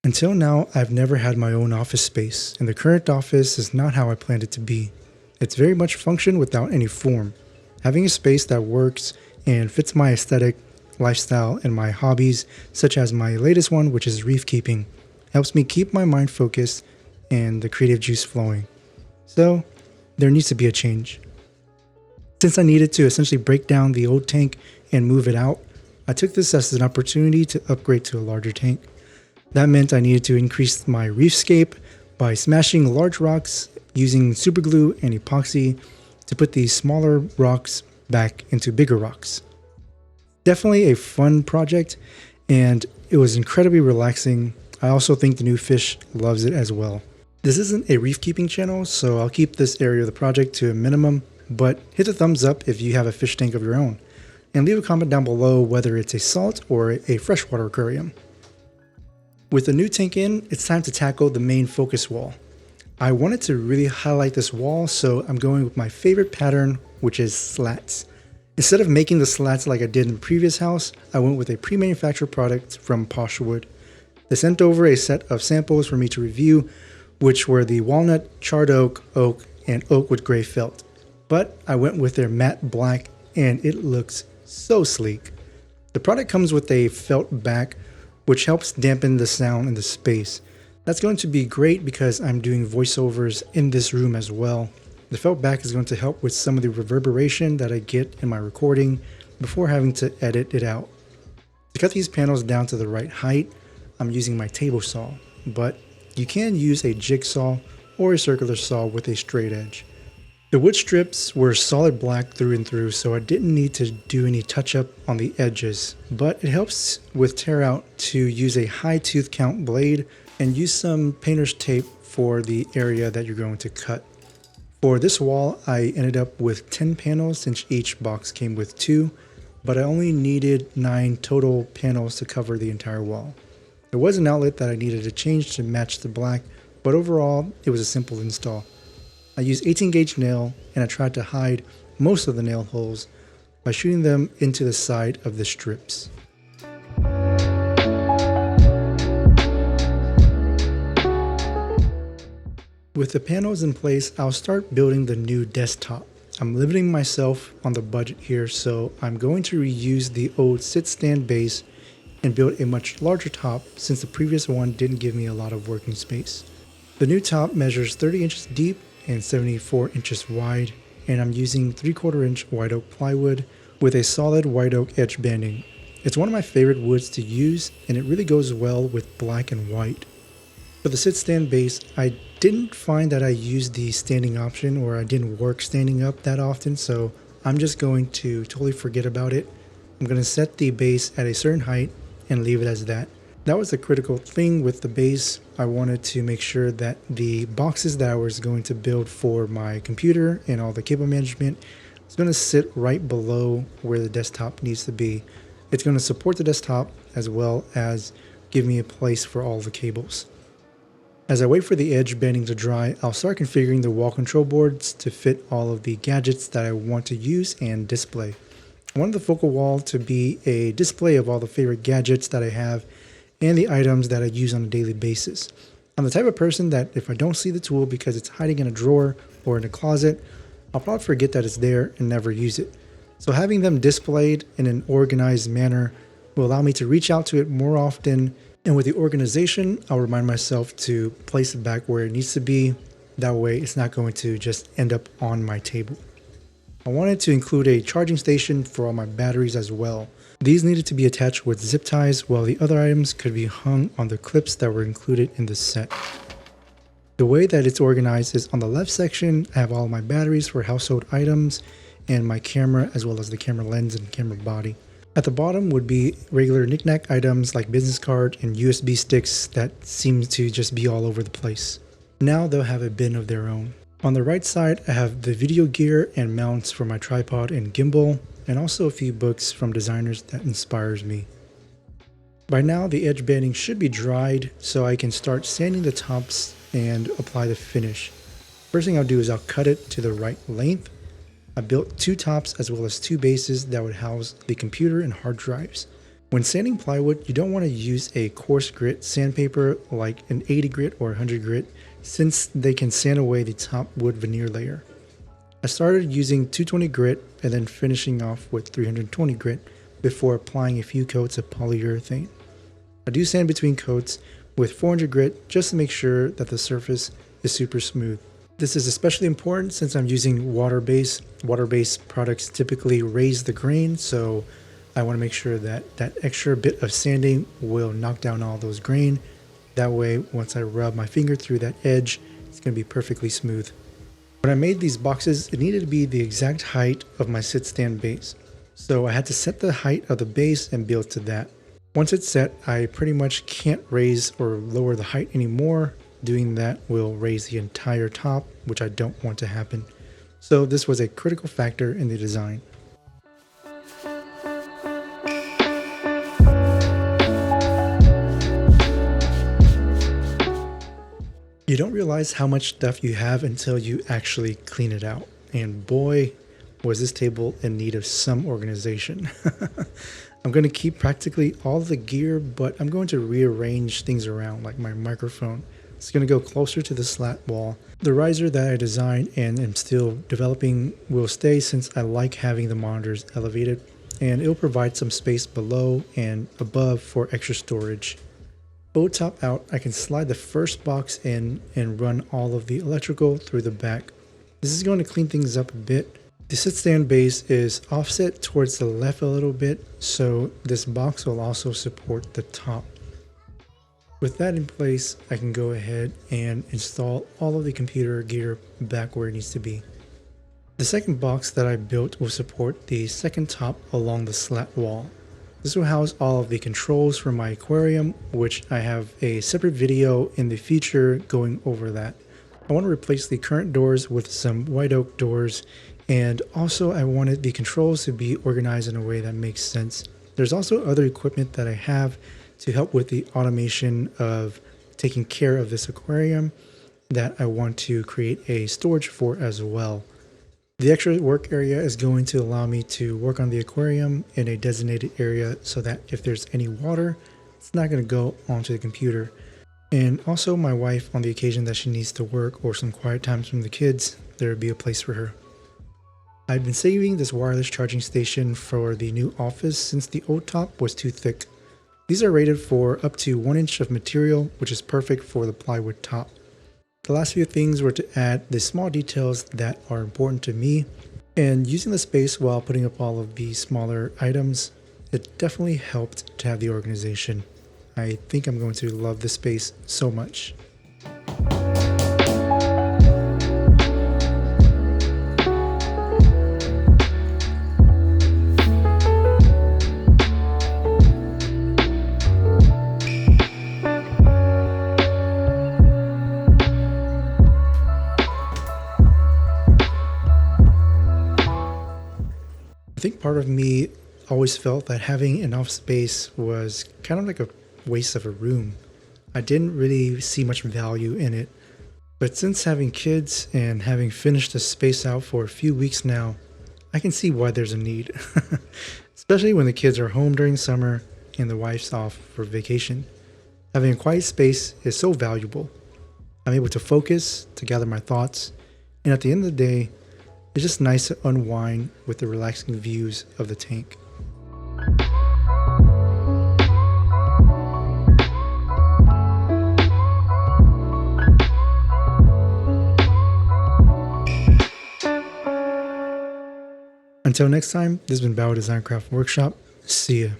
Until now, I've never had my own office space, and the current office is not how I planned it to be. It's very much function without any form. Having a space that works and fits my aesthetic, lifestyle, and my hobbies, such as my latest one, which is reef keeping, helps me keep my mind focused and the creative juice flowing. So, there needs to be a change. Since I needed to essentially break down the old tank and move it out, I took this as an opportunity to upgrade to a larger tank. That meant I needed to increase my reefscape by smashing large rocks using superglue and epoxy to put these smaller rocks back into bigger rocks. Definitely a fun project, and it was incredibly relaxing. I also think the new fish loves it as well. This isn't a reef keeping channel, so I'll keep this area of the project to a minimum, but hit the thumbs up if you have a fish tank of your own, and leave a comment down below whether it's a salt or a freshwater aquarium. With the new tank in, it's time to tackle the main focus wall. I wanted to really highlight this wall, so I'm going with my favorite pattern, which is slats. Instead of making the slats like I did in the previous house, I went with a pre-manufactured product from Posh Wood. They sent over a set of samples for me to review, which were the walnut, charred oak, and oak with gray felt. But I went with their matte black, and it looks so sleek. The product comes with a felt back, which helps dampen the sound in the space. That's going to be great because I'm doing voiceovers in this room as well. The felt back is going to help with some of the reverberation that I get in my recording before having to edit it out. To cut these panels down to the right height, I'm using my table saw, but you can use a jigsaw or a circular saw with a straight edge. The wood strips were solid black through and through, so I didn't need to do any touch up on the edges, but it helps with tear out to use a high tooth count blade and use some painter's tape for the area that you're going to cut. For this wall, I ended up with 10 panels since each box came with 2, but I only needed 9 total panels to cover the entire wall. There was an outlet that I needed to change to match the black, but overall, it was a simple install. I used 18 gauge nail, and I tried to hide most of the nail holes by shooting them into the side of the strips. With the panels in place, I'll start building the new desktop. I'm limiting myself on the budget here, so I'm going to reuse the old sit stand base and build a much larger top since the previous one didn't give me a lot of working space. The new top measures 30 inches deep and 74 inches wide, and I'm using 3/4 inch white oak plywood with a solid white oak edge banding. It's one of my favorite woods to use, and it really goes well with black and white. For the sit stand base, I didn't find that I used the standing option, or I didn't work standing up that often, so I'm just going to totally forget about it. I'm going to set the base at a certain height and leave it as that. That was the critical thing with the base. I wanted to make sure that the boxes that I was going to build for my computer and all the cable management is going to sit right below where the desktop needs to be. It's going to support the desktop as well as give me a place for all the cables. As I wait for the edge banding to dry, I'll start configuring the wall control boards to fit all of the gadgets that I want to use and display. I wanted the focal wall to be a display of all the favorite gadgets that I have and the items that I use on a daily basis. I'm the type of person that if I don't see the tool because it's hiding in a drawer or in a closet, I'll probably forget that it's there and never use it. So having them displayed in an organized manner will allow me to reach out to it more often, and with the organization, I'll remind myself to place it back where it needs to be. That way it's not going to just end up on my table. I wanted to include a charging station for all my batteries as well. These needed to be attached with zip ties, while the other items could be hung on the clips that were included in the set. The way that it's organized is on the left section, I have all my batteries for household items and my camera, as well as the camera lens and camera body. At the bottom would be regular knickknack items like business card and USB sticks that seem to just be all over the place. Now they'll have a bin of their own. On the right side, I have the video gear and mounts for my tripod and gimbal, and also a few books from designers that inspires me. By now, the edge banding should be dried, so I can start sanding the tops and apply the finish. First thing I'll do is I'll cut it to the right length. I built 2 tops as well as 2 bases that would house the computer and hard drives. When sanding plywood, you don't want to use a coarse grit sandpaper like an 80 grit or 100 grit since they can sand away the top wood veneer layer. I started using 220 grit and then finishing off with 320 grit before applying a few coats of polyurethane. I do sand between coats with 400 grit just to make sure that the surface is super smooth. This is especially important since I'm using water-based. Water-based products typically raise the grain, so I want to make sure that that extra bit of sanding will knock down all those grain. That way, once I rub my finger through that edge, it's going to be perfectly smooth. When I made these boxes, it needed to be the exact height of my sit-stand base. So I had to set the height of the base and build to that. Once it's set, I pretty much can't raise or lower the height anymore. Doing that will raise the entire top, which I don't want to happen. So this was a critical factor in the design. You don't realize how much stuff you have until you actually clean it out. And boy, was this table in need of some organization. I'm going to keep practically all the gear, but I'm going to rearrange things around, like my microphone. It's going to go closer to the slat wall. The riser that I designed and am still developing will stay since I like having the monitors elevated, and it'll provide some space below and above for extra storage. Bow top out, I can slide the first box in and run all of the electrical through the back. This is going to clean things up a bit. The sit-stand base is offset towards the left a little bit, so this box will also support the top. With that in place, I can go ahead and install all of the computer gear back where it needs to be. The second box that I built will support the second top along the slat wall. This will house all of the controls for my aquarium, which I have a separate video in the future going over that. I want to replace the current doors with some white oak doors, and also I wanted the controls to be organized in a way that makes sense. There's also other equipment that I have to help with the automation of taking care of this aquarium that I want to create a storage for as well. The extra work area is going to allow me to work on the aquarium in a designated area so that if there's any water, it's not going to go onto the computer. And also my wife, on the occasion that she needs to work or some quiet times from the kids, there would be a place for her. I've been saving this wireless charging station for the new office since the old top was too thick. These are rated for up to 1 inch of material, which is perfect for the plywood top. The last few things were to add the small details that are important to me, and using the space while putting up all of the smaller items, it definitely helped to have the organization. I think I'm going to love this space so much. I think part of me always felt that having an office space was kind of like a waste of a room. I didn't really see much value in it. But since having kids and having finished the space out for a few weeks now, I can see why there's a need. Especially when the kids are home during summer and the wife's off for vacation. Having a quiet space is so valuable. I'm able to focus, to gather my thoughts, and at the end of the day, it's just nice to unwind with the relaxing views of the tank. Until next time, this has been Bao Design Craft Workshop. See ya.